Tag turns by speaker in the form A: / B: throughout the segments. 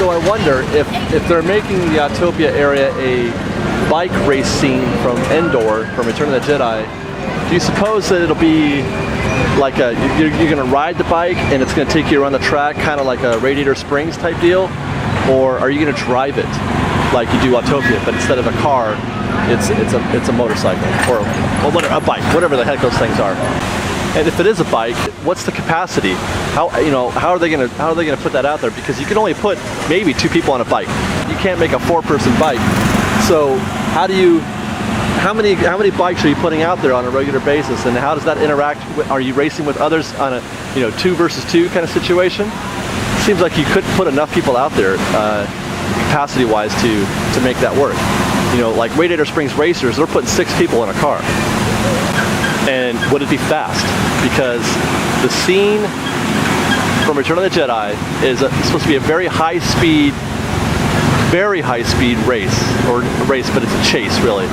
A: So I wonder if they're making the Autopia area a bike race scene from Endor, from Return of the Jedi, do you suppose that it'll be like you're going to ride the bike and it's going to take you around the track, kind of like a Radiator Springs type deal? Or are you going to drive it like you do Autopia, but instead of a car, it's a motorcycle or a bike, whatever the heck those things are? And if it is a bike, what's the capacity? How are they going to put that out there? Because you can only put maybe 2 people on a bike. You can't make a 4-person bike. So how many bikes are you putting out there on a regular basis, and how does that interact? Are you racing with others on a 2 versus 2 kind of situation? Seems like you couldn't put enough people out there capacity-wise to make that work. Like Radiator Springs Racers, they're putting 6 people in a car. And would it be fast? Because the scene from Return of the Jedi is supposed to be a very high speed race, but it's a chase, really.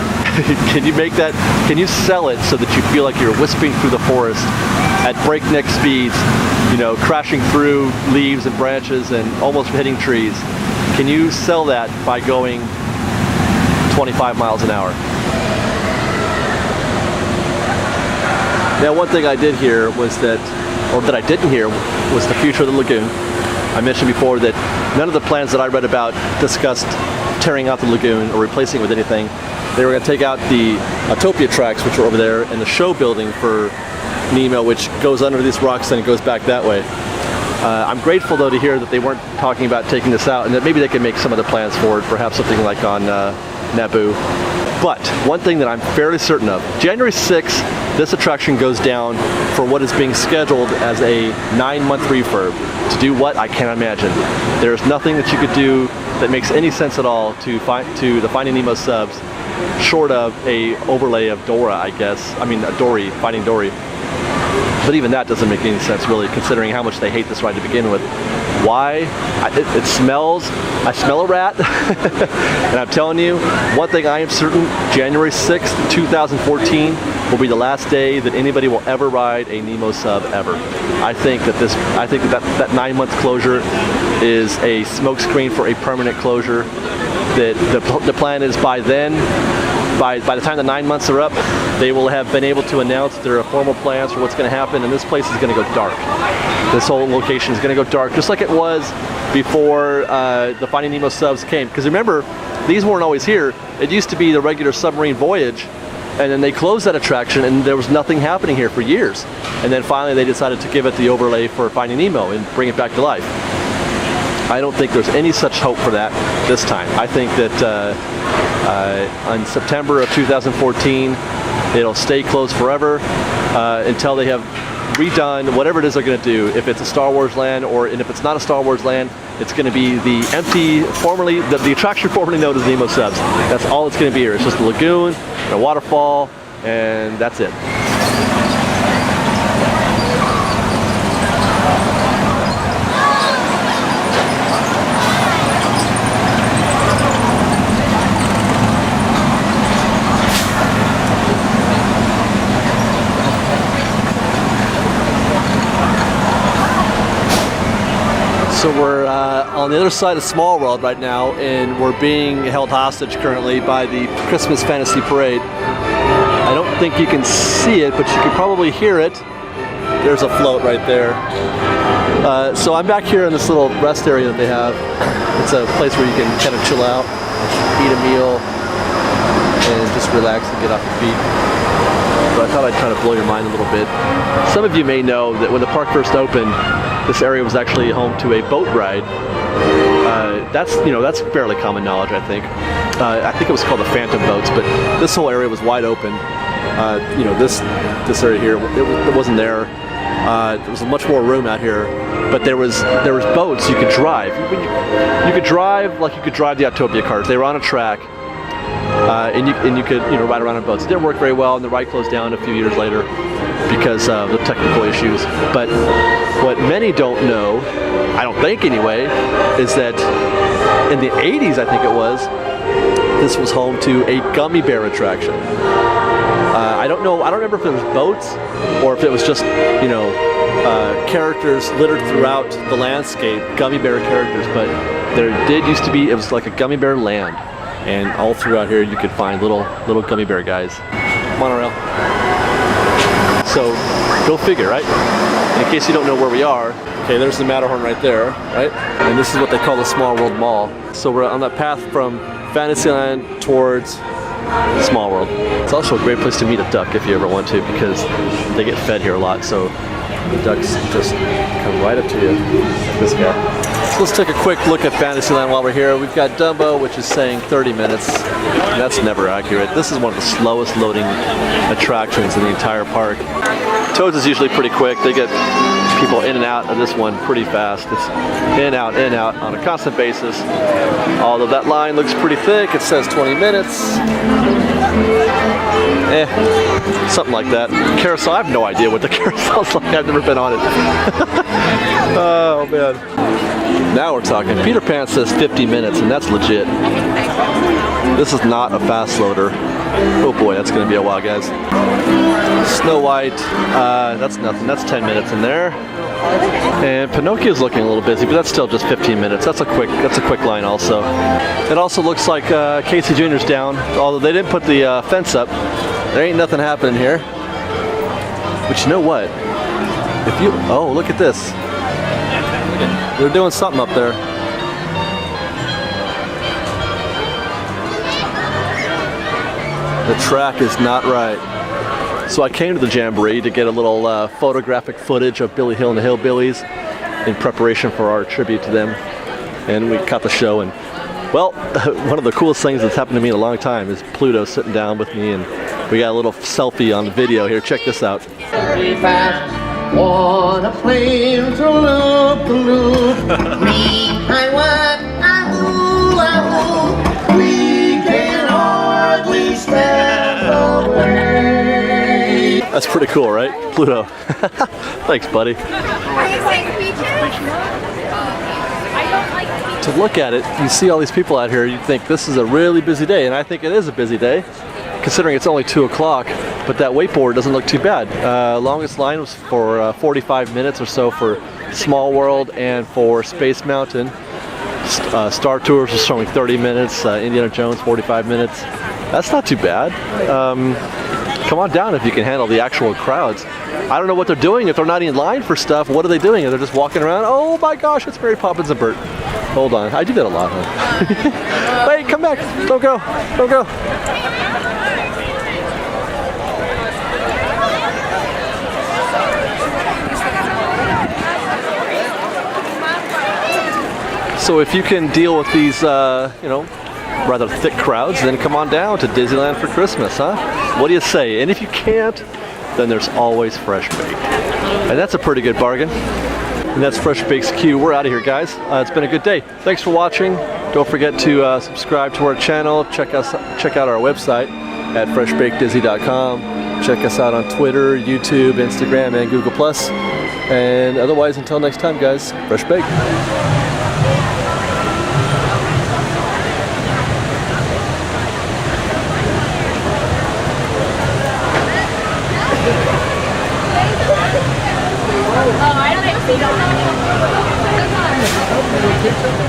A: Can you make that? Can you sell it so that you feel like you're whispering through the forest at breakneck speeds, crashing through leaves and branches and almost hitting trees? Can you sell that by going 25 miles an hour? Now, one thing I did hear was that I didn't hear was the future of the lagoon. I mentioned before that none of the plans that I read about discussed tearing out the lagoon or replacing it with anything. They were going to take out the Autopia tracks, which are over there, and the show building for Nemo, which goes under these rocks and it goes back that way. I'm grateful, though, to hear that they weren't talking about taking this out, and that maybe they can make some other plans for it, perhaps something like on Naboo. But one thing that I'm fairly certain of, January 6th, this attraction goes down for what is being scheduled as a 9-month refurb. To do what? I can't imagine. There's nothing that you could do that makes any sense at all to the Finding Nemo subs, short of a overlay of Dora, I guess. I mean, Dory, Finding Dory. But even that doesn't make any sense, really, considering how much they hate this ride to begin with. Why? It smells. I smell a rat. And I'm telling you, one thing I am certain, January 6th, 2014 will be the last day that anybody will ever ride a Nemo sub ever. I think that that 9-month closure is a smokescreen for a permanent closure. That the plan is by then, by the time the 9 months are up, they will have been able to announce their formal plans for what's going to happen, and this place is going to go dark. This whole location is going to go dark, just like it was before the Finding Nemo subs came. Because remember, these weren't always here. It used to be the regular submarine voyage, and then they closed that attraction, and there was nothing happening here for years. And then finally they decided to give it the overlay for Finding Nemo and bring it back to life. I don't think there's any such hope for that this time. I think that on September of 2014, it'll stay closed forever until they have redone whatever it is they're going to do. If it's a Star Wars land, and if it's not a Star Wars land, it's going to be the empty, the attraction formerly known as Nemo subs. That's all it's going to be here. It's just a lagoon, a waterfall, and that's it. So we're on the other side of Small World right now, and we're being held hostage currently by the Christmas Fantasy Parade. I don't think you can see it, but you can probably hear it. There's a float right there. So I'm back here in this little rest area that they have. It's a place where you can kind of chill out, eat a meal, and just relax and get off your feet. But I thought I'd kind of blow your mind a little bit. Some of you may know that when the park first opened, this area was actually home to a boat ride. That's fairly common knowledge, I think. I think it was called the Phantom Boats, but this whole area was wide open. This area here, it wasn't there. There was much more room out here, but there was boats you could drive. You could drive like you could drive the Autopia cars. They were on a track. And you could ride around on boats. It didn't work very well, and the ride closed down a few years later because of the technical issues. But what many don't know, I don't think anyway, is that in the 80s, I think it was, this was home to a gummy bear attraction. I don't know. I don't remember if it was boats or if it was just, you know, characters littered throughout the landscape, gummy bear characters. But there did used to be. It was like a gummy bear land, and all throughout here you could find little gummy bear guys. Monorail. So go figure, right? In case you don't know where we are, okay, there's the Matterhorn right there, right? And this is what they call the Small World Mall. So we're on that path from Fantasyland towards Small World. It's also a great place to meet a duck if you ever want to, because they get fed here a lot. So the ducks just come right up to you, like this guy. So let's take a quick look at Fantasyland while we're here. We've got Dumbo, which is saying 30 minutes. And that's never accurate. This is one of the slowest loading attractions in the entire park. Toads is usually pretty quick. They get people in and out of this one pretty fast. It's in, out on a constant basis. Although that line looks pretty thick. It says 20 minutes. Something like that. Carousel, I have no idea what the carousel's like. I've never been on it. Oh man. Now we're talking. Peter Pan says 50 minutes, and that's legit. This is not a fast loader. Oh boy, that's gonna be a while, guys. Snow White, that's nothing. That's 10 minutes in there. And Pinocchio's looking a little busy, but that's still just 15 minutes. That's a quick line also. It also looks like Casey Jr.'s down, although they didn't put the fence up. There ain't nothing happening here. But you know what? If you, oh, look at this. They're doing something up there. The track is not right. So I came to the Jamboree to get a little photographic footage of Billy Hill and the Hillbillies in preparation for our tribute to them. And we caught the show, and well, one of the coolest things that's happened to me in a long time is Pluto sitting down with me, and we got a little selfie on the video here. Check this out.
B: Very fast, on a plane to loop the loop. Behind what? Ahoo, ahoo. We can hardly stand away.
A: That's pretty cool, right? Pluto. Thanks, buddy.
C: Are you saying peaches? I don't like peaches.
A: To look at it, you see all these people out here, you think this is a really busy day, and I think it is a busy day, considering it's only 2 o'clock, but that wakeboard doesn't look too bad. Longest line was for 45 minutes or so for Small World and for Space Mountain. Star Tours was showing 30 minutes, Indiana Jones 45 minutes. That's not too bad. Come on down if you can handle the actual crowds. I don't know what they're doing. If they're not in line for stuff, what are they doing? If they're just walking around, oh my gosh, it's Mary Poppins and Bert. Hold on, I do that a lot, huh? Wait, come back, don't go, don't go. So if you can deal with these, you know, rather thick crowds, then come on down to Disneyland for Christmas, huh? What do you say? And if you can't, then there's always Fresh Baked. And that's a pretty good bargain. And that's Fresh Baked's Q. We're out of here, guys. It's been a good day. Thanks for watching. Don't forget to subscribe to our channel. Check out our website at freshbakedizzy.com. Check us out on Twitter, YouTube, Instagram, and Google+. And otherwise, until next time, guys, Fresh Baked.
C: Oh, I don't know.